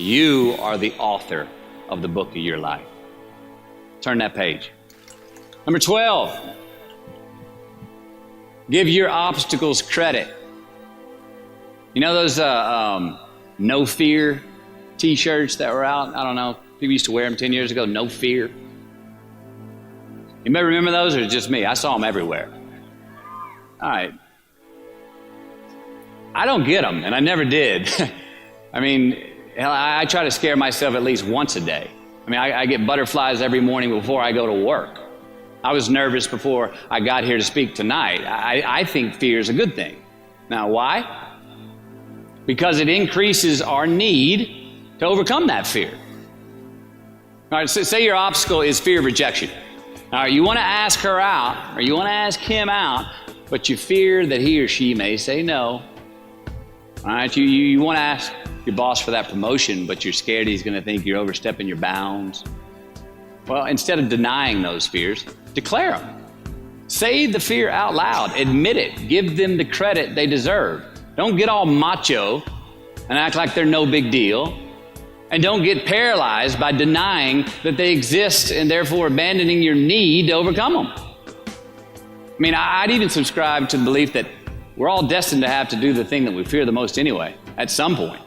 You are the author of the book of your life. Turn that page. Number 12, give your obstacles credit. You know those no fear t-shirts that were out? I don't know. People used to wear them 10 years ago, no fear. You may remember those, or just me? I saw them everywhere. All right. I don't get them, and I never did. I mean, I try to scare myself at least once a day. I mean, I get butterflies every morning before I go to work. I was nervous before I got here to speak tonight. I think fear is a good thing. Now, why? Because it increases our need to overcome that fear. All right, so say your obstacle is fear of rejection. All right, you want to ask her out, or you want to ask him out, but you fear that he or she may say no. All right, you want to ask your boss for that promotion, but you're scared he's going to think you're overstepping your bounds. Well, instead of denying those fears, declare them. Say the fear out loud. Admit it. Give them the credit they deserve. Don't get all macho and act like they're no big deal. And don't get paralyzed by denying that they exist and therefore abandoning your need to overcome them. I mean, I'd even subscribe to the belief that we're all destined to have to do the thing that we fear the most anyway, at some point.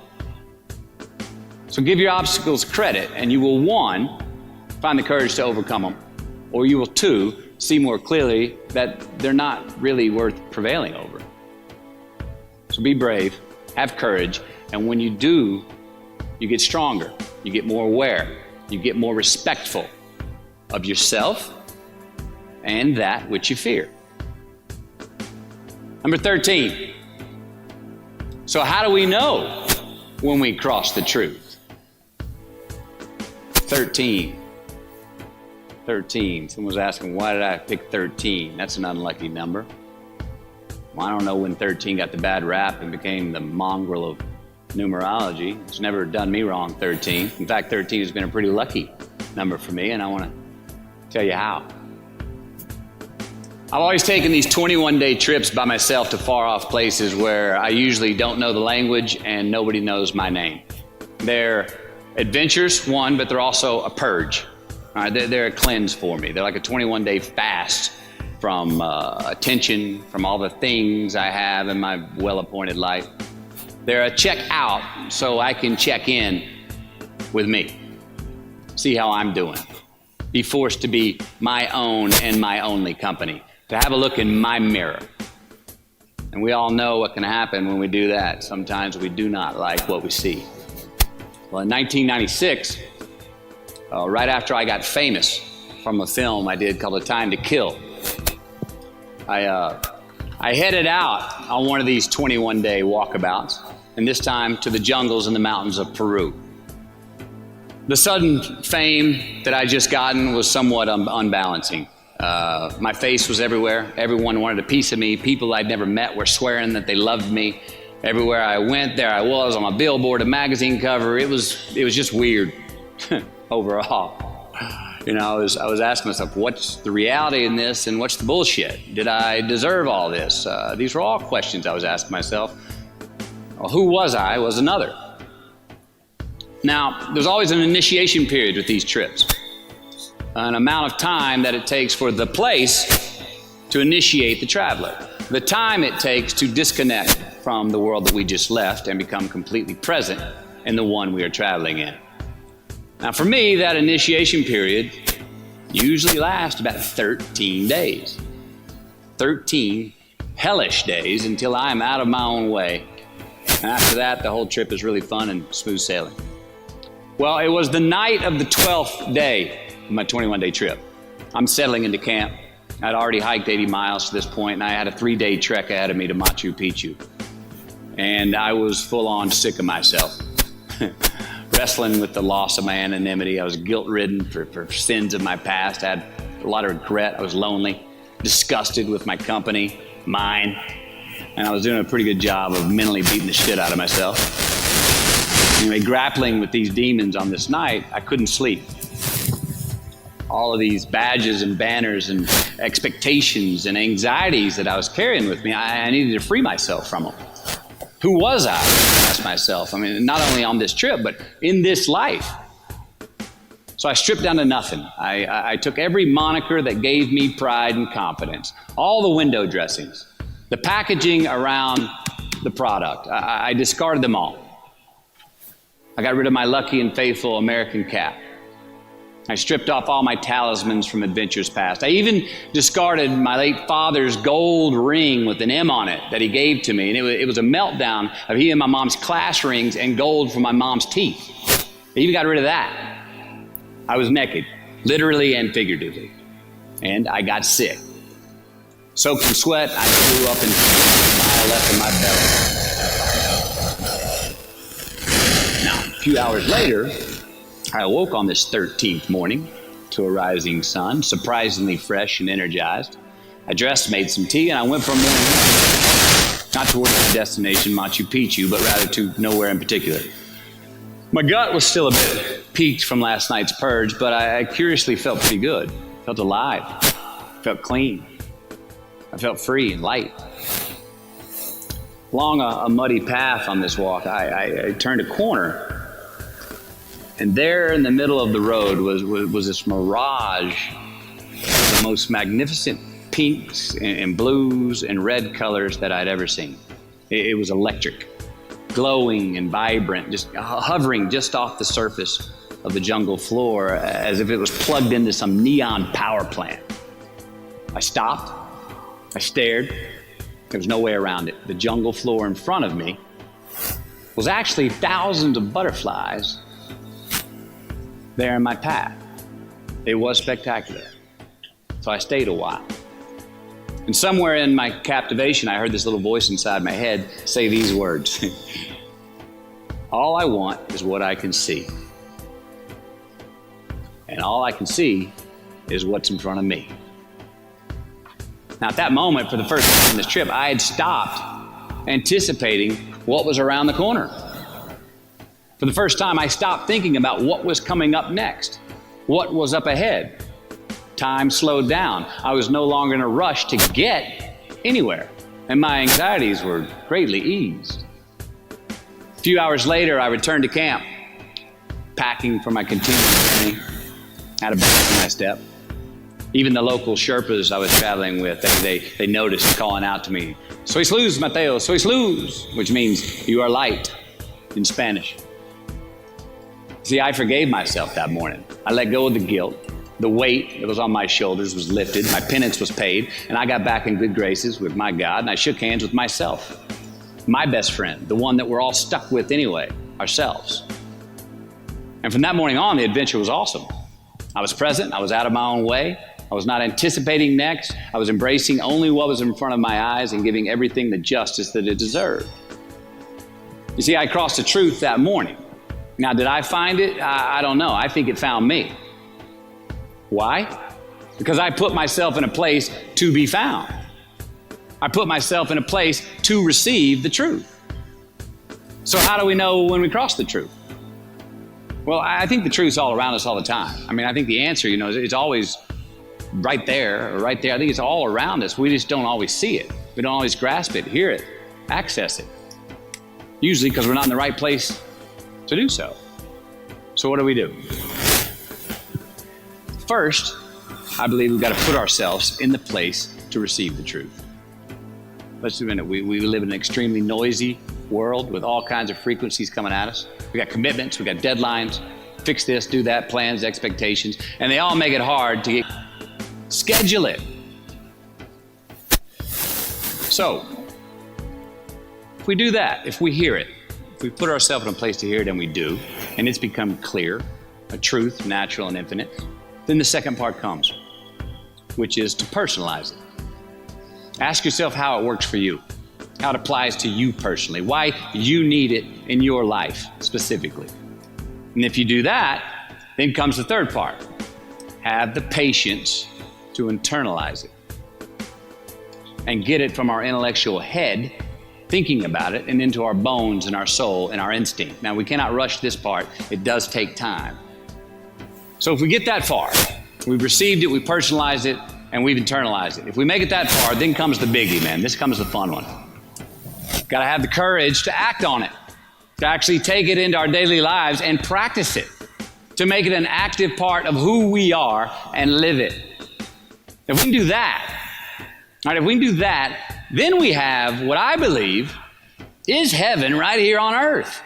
So give your obstacles credit, and you will, 1, find the courage to overcome them, or you will, 2, see more clearly that they're not really worth prevailing over. So be brave, have courage, and when you do, you get stronger, you get more aware, you get more respectful of yourself and that which you fear. Number 13. So how do we know when we cross the truth? 13. Someone was asking, why did I pick 13? That's an unlucky number. Well, I don't know when 13 got the bad rap and became the mongrel of numerology. It's never done me wrong, 13. In fact, 13 has been a pretty lucky number for me, and I want to tell you how. I've always taken these 21-day trips by myself to far-off places where I usually don't know the language and nobody knows my name. They're adventures, one, but they're also a purge. All right, they're a cleanse for me. They're like a 21-day fast from attention, from all the things I have in my well-appointed life. They're a check out so I can check in with me, see how I'm doing, be forced to be my own and my only company, to have a look in my mirror. And we all know what can happen when we do that. Sometimes we do not like what we see. Well, in 1996, right after I got famous from a film I did called A Time to Kill, I headed out on one of these 21-day walkabouts, and this time to the jungles and the mountains of Peru. The sudden fame that I just gotten was somewhat unbalancing. My face was everywhere. Everyone wanted a piece of me. People I'd never met were swearing that they loved me. Everywhere I went, there I was on a billboard, a magazine cover. It was just weird overall. You know, I was asking myself, what's the reality in this and what's the bullshit? Did I deserve all this? These were all questions I was asking myself. Well, who was I was another. Now, there's always an initiation period with these trips. An amount of time that it takes for the place to initiate the traveler. The time it takes to disconnect from the world that we just left and become completely present in the one we are traveling in. Now for me, that initiation period usually lasts about 13 days. 13 hellish days until I'm out of my own way. And after that, the whole trip is really fun and smooth sailing. Well, it was the night of the 12th day of my 21-day trip. I'm settling into camp. I'd already hiked 80 miles to this point, and I had a 3-day trek ahead of me to Machu Picchu. And I was full on sick of myself. Wrestling with the loss of my anonymity. I was guilt-ridden for sins of my past. I had a lot of regret. I was lonely, disgusted with my company, mine. And I was doing a pretty good job of mentally beating the shit out of myself. Anyway, grappling with these demons on this night, I couldn't sleep. All of these badges and banners and expectations and anxieties that I was carrying with me, I needed to free myself from them. Who was I? I asked myself. I mean, not only on this trip, but in this life. So I stripped down to nothing. I took every moniker that gave me pride and confidence, all the window dressings, the packaging around the product. I discarded them all. I got rid of my lucky and faithful American cap. I stripped off all my talismans from adventures past. I even discarded my late father's gold ring with an M on it that he gave to me. And it was a meltdown of he and my mom's class rings and gold from my mom's teeth. I even got rid of that. I was naked, literally and figuratively. And I got sick. Soaked in sweat, I threw up and a mile left in my belly. Now, a few hours later, I awoke on this 13th morning to a rising sun, surprisingly fresh and energized. I dressed, made some tea, and I went for a morning walk. Not towards the destination, Machu Picchu, but rather to nowhere in particular. My gut was still a bit peaked from last night's purge, but I curiously felt pretty good. Felt alive. Felt clean. I felt free and light. Along a muddy path on this walk, I turned a corner, and there in the middle of the road was this mirage of the most magnificent pinks and blues and red colors that I'd ever seen. It was electric, glowing and vibrant, just hovering just off the surface of the jungle floor as if it was plugged into some neon power plant. I stopped. I stared. There was no way around it. The jungle floor in front of me was actually thousands of butterflies there in my path. It was spectacular. So I stayed a while. And somewhere in my captivation, I heard this little voice inside my head say these words. All I want is what I can see. And all I can see is what's in front of me. Now, at that moment, for the first time in this trip, I had stopped anticipating what was around the corner. For the first time, I stopped thinking about what was coming up next, what was up ahead. Time slowed down. I was no longer in a rush to get anywhere, and my anxieties were greatly eased. A few hours later, I returned to camp, packing for my continuing journey. Had a bump in my step. Even the local Sherpas I was traveling with, they noticed calling out to me, "Sois luz, Mateo, sois luz," which means you are light in Spanish. See, I forgave myself that morning. I let go of the guilt. The weight that was on my shoulders was lifted. My penance was paid, and I got back in good graces with my God, and I shook hands with myself, my best friend, the one that we're all stuck with anyway, ourselves. And from that morning on, the adventure was awesome. I was present. I was out of my own way. I was not anticipating next. I was embracing only what was in front of my eyes and giving everything the justice that it deserved. You see, I crossed the truth that morning. Now, did I find it? I don't know. I think it found me. Why? Because I put myself in a place to be found. I put myself in a place to receive the truth. So how do we know when we cross the truth? Well, I think the truth's all around us all the time. I mean, I think the answer, it's always right there or right there. I think it's all around us. We just don't always see it. We don't always grasp it, hear it, access it. Usually because we're not in the right place to do so. So what do? First, I believe we've got to put ourselves in the place to receive the truth. Let's admit it. We live in an extremely noisy world with all kinds of frequencies coming at us. We got commitments, we got deadlines, fix this, do that, plans, expectations, and they all make it hard to get. Schedule it. So, if we do that, if we hear it, if we put ourselves in a place to hear it, and we do, and it's become clear, a truth, natural and infinite, then the second part comes, which is to personalize it. Ask yourself how it works for you, how it applies to you personally, why you need it in your life specifically. And if you do that, then comes the third part. Have the patience to internalize it and get it from our intellectual head, thinking about it, and into our bones and our soul and our instinct. Now, we cannot rush this part. It does take time. So if we get that far, we've received it, we personalized it, and we've internalized it. If we make it that far, then comes the biggie, man. This comes the fun one. Got to have the courage to act on it, to actually take it into our daily lives and practice it, to make it an active part of who we are and live it. If we can do that, all right, if we can do that, then we have what I believe is heaven right here on earth.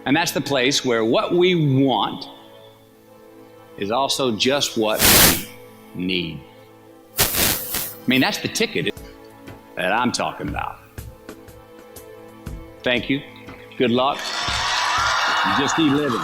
And that's the place where what we want is also just what we need. I mean, that's the ticket that I'm talking about. Thank you. Good luck. Just keep living.